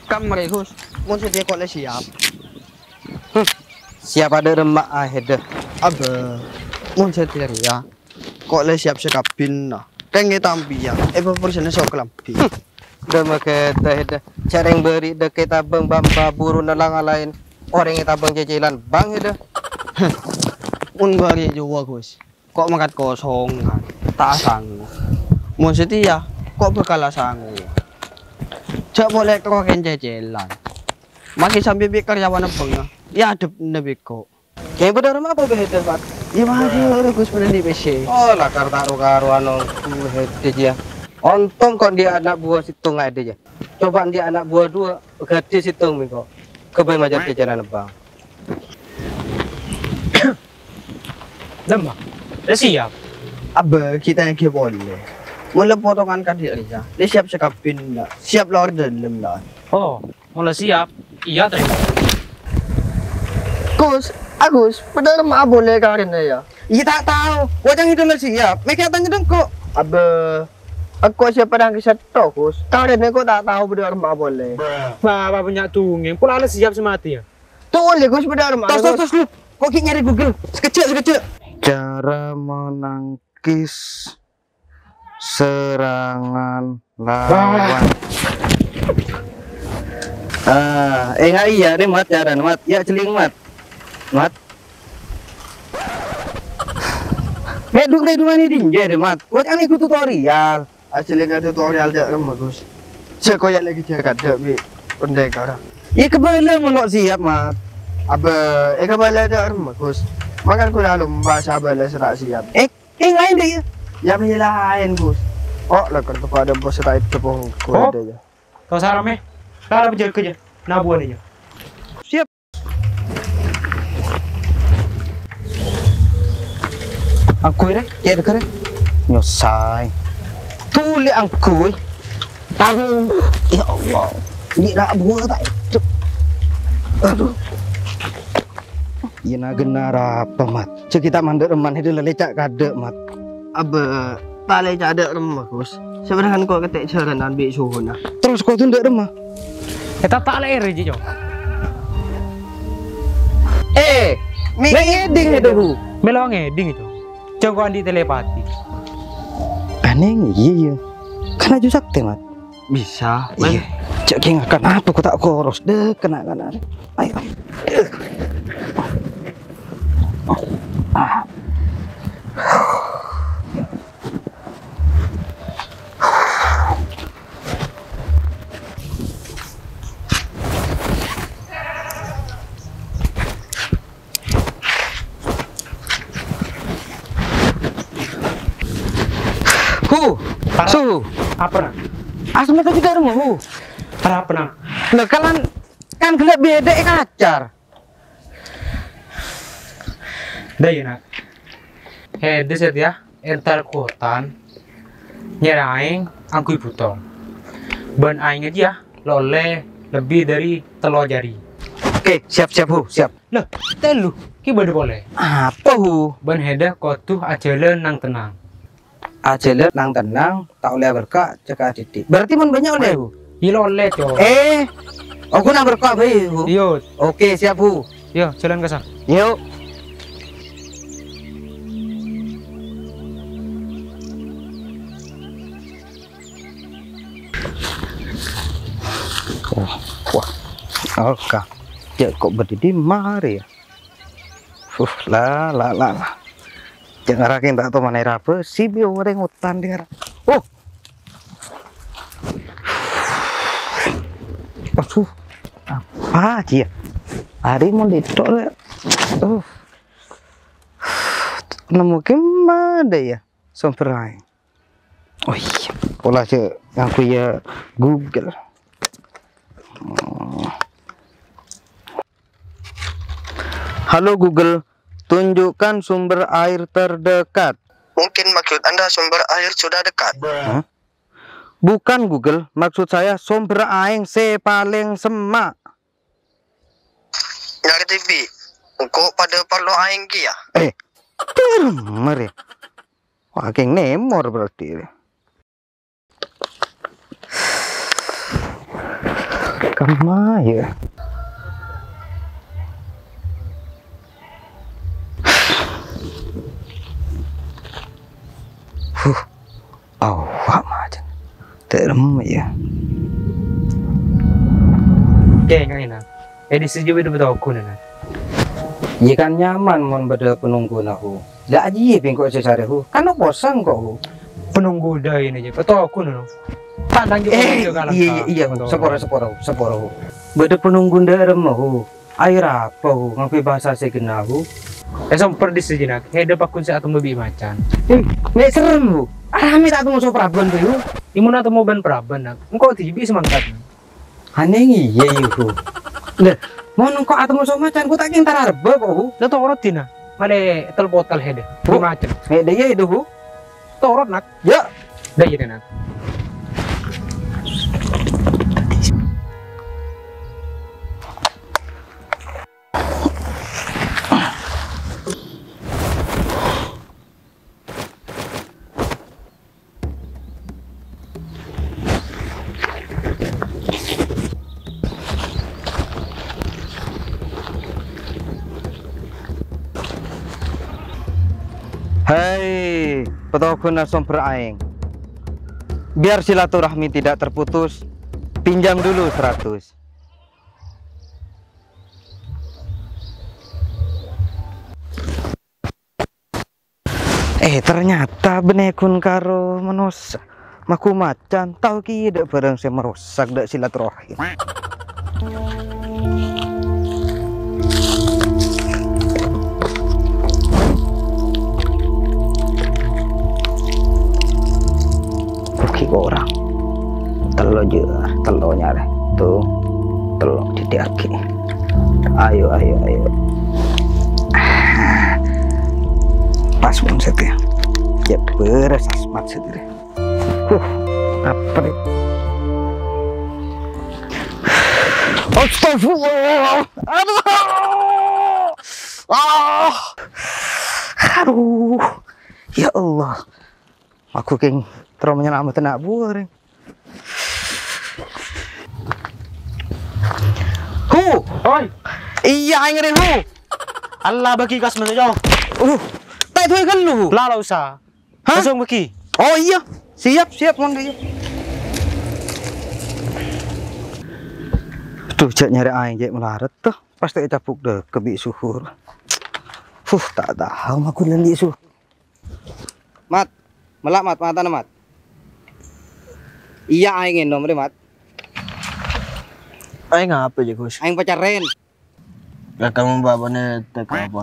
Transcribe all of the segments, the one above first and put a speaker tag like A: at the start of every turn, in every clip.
A: Kamar Hus, mau sedia kok siap.
B: Siap ada remak ahede.
A: Abe, mau sedia ya. Kok siap sekapin nah. Tengge tampi ya. Proporsinya sok lampi.
B: Udah make ahede. Cara yang beri deket abang bamba buru nelang lain. Orang yang tabang cicilan bang hede.
A: Un bari juga Gus. Kok makat kosong kan. Tak sanggup. Mau sedia, kok bakal sanggup. Cak boleh keroken cicilan. Masih sambil karyawan apa ya? Ya ada nabi kok.
B: Kayak bener apa behede Pak?
A: Ya masih ada Gus bener di PC.
B: Oh lah taruh anu hede ya. Untung kok dia anak buah situng ada ya. Coba dia anak buah dua gede situng miko. Kebaik majar jalan bang.
C: Lembah, udah siap.
A: Abe kita yang boleh. Mulai potongan kadir ya. Dia siap sekapin lah. Siap lor dalam lah.
C: Oh, mulai siap. Iya terima.
A: Gus, Agus, benar mah boleh karena ya.
B: Iya tak tahu. Wajang itu lah siap. Mereka tanya dong kok.
A: Abe, aku siapa yang kisah tahu Gus. Karena aku tak tahu benar mah boleh.
C: Bapak punya tungeng, pula ada siap semati ya.
A: Tuh oleh Gus benar mah.
B: Tos lu. Kok nyari Google? Sekecil. Cara menangkis serangan lawan. Iya deh mat cara mat. Ya celing mat. Medung ini dinje deh mat. Buat yang ikut tutorial.
A: Aslinya tutorial dah rumah Gus. Sekoyak lagi dia kada bi pendekar.
B: Ya kebalik mau siap mat.
A: Abe, kembali dah rumah Gus. Makan ku lalu bahasa bala serak siap.
B: Lain deh ya.
A: Ya lain Gus. Oh, lah kan kepada bos serak itu pun ku
C: Oh.
A: ada ya.
C: Kau sarame, lara berjaga kerja, nabuan aja.
B: Siap. Angkui deh, ya dekat deh. Nyosai. Tuli angkui. Tahu. Ya Allah. Ini nak buah tak? Aduh. Ina genar apa mat? Cek kita mandek reman itu lelecak kade mat.
A: Abe, tali ada rumah Gus. Sebenarnya kau ketik jalan ambil suhu nah.
B: Terus kau tunduk remah.
C: Kita tak leher aja jom.
B: Ngeding itu bu.
C: Melo ngeding itu. Coba andi telepati.
B: Aneh iya. Karena jusak mat.
A: Bisa.
B: Iya. Cek keng akan apa kau tak koros deh kena. Ayo. Suhu.
C: Apa nak?
B: Asma tadi dari rumah.
C: Apa nak?
B: Nah kan gelap beda kacar.
C: Dah ya nak. Deset ya, entar kotan. Nyeraing angkui putong. Ban aing aja lole lebih dari telur jari.
B: Oke, siap hu, siap.
C: Loh, telu, ki bade boleh.
B: Apa hu?
C: Ban heda kotuh acele nang tenang.
B: Acele nang tenang, tak oleh berkah cekak titik. Berarti mun banyak oleh hu.
C: Ilo le co.
B: Aku nak berkah bae hu.
C: Yo,
B: Oke, siap hu.
C: yo jalan ke sana.
B: Yuk. Wah. Oke. Ya kok berdiri mari ya. Lah. Jangan rakin tak tahu mana apa si bio orang hutan dengar. Oh. Aduh. Apa dia? Hari mau ditok. Nemu gimana ya? Somperai. Oh iya. Pola aja aku ya Google. Halo Google, tunjukkan sumber air terdekat.
A: Mungkin maksud Anda sumber air sudah dekat.
B: Hah? Bukan Google, maksud saya sumber air paling semak.
A: Nyari TV. Engkau pada perlu aing ki ya?
B: Mari. Wah, geng nemor berarti. Kemana ya? Awak macam terem ya.
C: Oke, nggak enak. Edisi juga itu betul aku nana.
B: Iya kan nyaman mon beda penunggu aku. Lah aja bengkok sesare hu. Kan bosan kok hu.
C: Penunggu dah ini aja. Betul aku nana. Tandang juga
B: Iya seporo. Beda penunggu ndarem hu. Air apa hu? Ngapain bahasa segena hu?
C: Semper di sejenak. Heda pakun saya atau lebih macan.
B: Nek serem hu. Rame tak temu so praban tuh hu.
C: Imun atau mau ban praban nak. Engkau tibi semangkat.
B: Aneh iya hu. Lah, mau nongko atemu so macan ku tak kintar arba kok hu.
C: Dah torot tina. Male tel botol heda. Di macan.
B: Nek dia itu hu.
C: Torot nak.
B: Ya.
C: Dah iya nak.
B: Hei, petokun sumber aing. Biar silaturahmi tidak terputus, pinjam dulu 100. Ternyata benekun karo manusia maku macan tahu ki dak barang saya merusak dak silaturahmi. Orang telo je telonya deh tuh telo didiaki ayo pas pun setia ya beres asmat sendiri apa nih astagfirullah aduh ya Allah aku keng terus menyelamatkan anak buah. Hu,
C: Oi.
B: Iya ngeri hu.
C: Allah bagi gas menjauh.
B: Tak itu kan lu.
C: Lalu usah. Langsung bagi.
B: Oh iya, siap mon dia. Tuh cek nyari aing cek melarat tuh. Pasti capuk deh kebi suhur. Tak tahu aku lendi suh. Mat, melak mat, mata mat. Iya aing nomor mat.
A: Aing apa aja Gus?
B: Aing pacaran.
A: Gak kamu babane tek apa?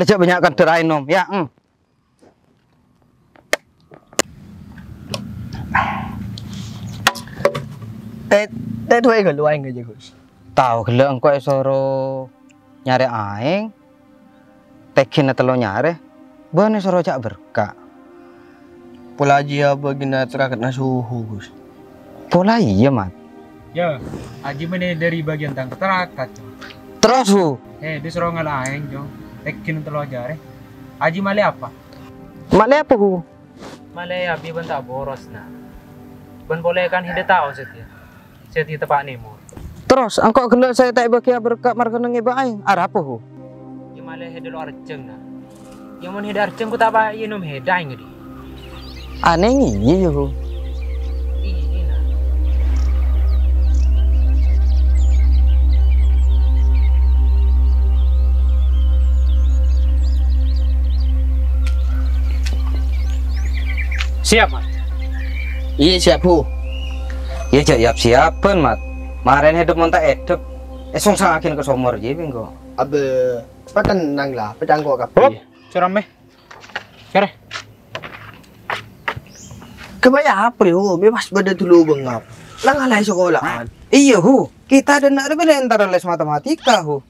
B: Lecek banyak kan terain nom ya.
A: Tet tuh gak lu aing aja Gus.
B: Tahu gele engko soro nyari aing. Tekin telo nyare. Bane soro cak berkah.
A: Pola aja bagina terakat suhu Gus.
B: Pola iya mat.
C: Ya, aji mana dari bagian tangga terakat.
B: Terus hu.
C: Disuruh ngalahin jo. Tekin telo jare. Aji male apa?
B: Male apa hu?
C: Male abi ban tak boros na. Ban boleh kan hide tahu setia. Setia tepak nemo.
B: Terus engko gele saya tak bagi berkat markeneng iba aing. Ara apa hu?
C: Ya male hide lo arceng na. Yang mun hide arceng ku tak ba yenum hede aing di.
B: Aneh iya hu.
C: Ini na. Siap, Mat.
A: Iya siap hu.
B: Iya cak siapan mat. Maren hidup monta edep. Esong sangakin ke somor je bingko.
A: Abe patenang lah, pedang kok
C: Hop,
A: kapi.
C: curame. Kare.
A: Kebaya apa hu? Bebas pada dulu bengap. Lah ngalai sekolahan.
B: Iya hu. Kita ada nak beda antara les matematika hu.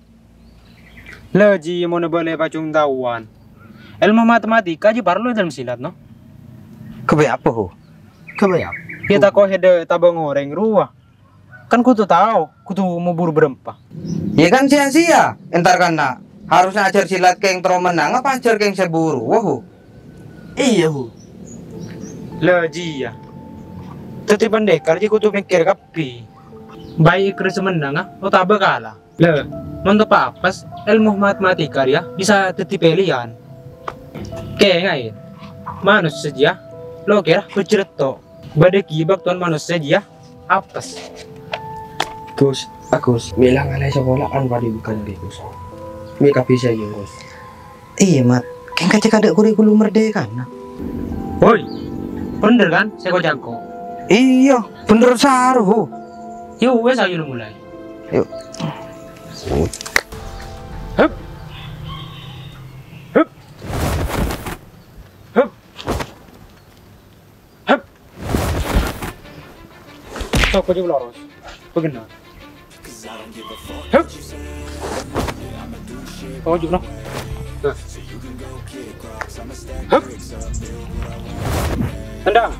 C: Leji mau boleh pacung tawan. Ilmu matematika aja perlu dalam silat no.
B: Kebaya apa hu?
A: Kebaya.
C: Kita kok hede tabang goreng ruah. Kan kutu tahu, kutu mau buru berempah.
B: Ya kan sia-sia. Entar kan nak. Harusnya ajar silat ke yang terus menang apa ajar ke yang seburu hu.
A: Iya hu.
C: Leji ya. Teti pendekar aja kutu mikir kapi. baik ikris menang lo tak bakala. Le, mantap apes ilmu matematika dia bisa teti pilihan. Kayak ngain, manusia saja lo kira bercerita, badai kibak tuan manusia saja apes.
A: Gus, Agus, bilang alai sekolahan pada bukan di Gus. Mika bisa aja Gus.
B: Iya mat, kan kacek ada kurikulum merdeka nah.
C: Woi, bener kan saya kok jago.
B: Iya, bener saruh.
C: Yuk wes ayo mulai.
B: Yuk.
C: Hup. Hup. Hup. Hup. Sok aja lurus. Begini. Hup. Oh, juga noh. Hup. Tendang.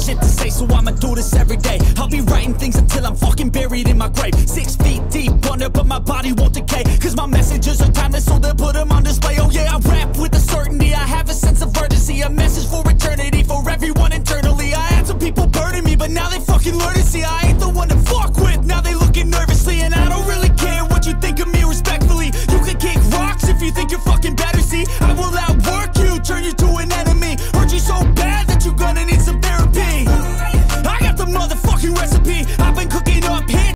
D: Shit to say, so I'ma do this every day. I'll be writing things until I'm fucking buried in my grave. 6 feet deep under, but my body won't decay. Cause my messages are timeless, so they'll put them on display. Oh yeah, I rap with a certainty, I have a sense of urgency. A message for eternity, for everyone internally. I had some people burning me, but now they fucking learn to see I ain't the one to fuck with, now they looking nervously. And I don't really care what you think of me respectfully. You can kick rocks if you think you're fucking